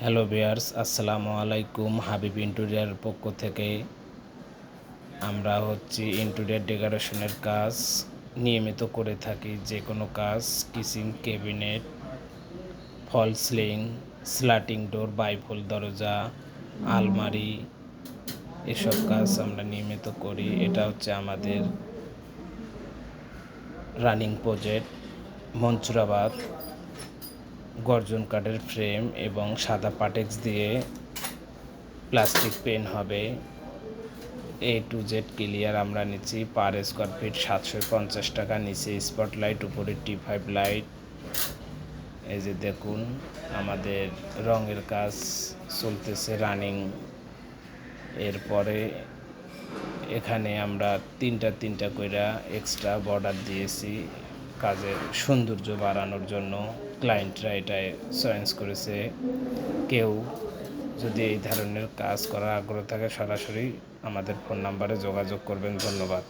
Hello viewers, আসসালামু আলাইকুম। Habib interior পক্ষ থেকে আমরা ইন্টেরিয়র ডেকোরেশনের কাজ নিয়মিত করে থাকি। যে কোনো কাজ, কিচেন ক্যাবিনেট, ফল সিলিং, স্লাটিং ডোর, বাইফল দরজা, আলমারি, এসব কাজ আমরা নিয়মিত করি। এটা আমাদের রানিং প্রজেক্ট। মনসুরাবাদ গর্জন কাঠের ফ্রেম এবং সাদা পাটেক্স দিয়ে প্লাস্টিক পেন হবে। A to Z ক্লিয়ার আমরা নিচ্ছি। পার স্কোয়ার ফিট 750 টাকা। নিচে স্পটলাইট, উপরে T5 লাইট। এই যে দেখুন, আমাদের রঙের কাজ চলতেছে রানিং। এরপরে এখানে আমরা তিনটা কইরা এক্সট্রা বর্ডার দিয়েছি কাজের সৌন্দর্য বাড়ানোর জন্য। ক্লায়েন্টরা এটাই চয়েস করেছে। কেউ যদি এই ধরনের কাজ করার আগ্রহ থাকে, সরাসরি আমাদের ফোন নাম্বারে যোগাযোগ করবেন। ধন্যবাদ।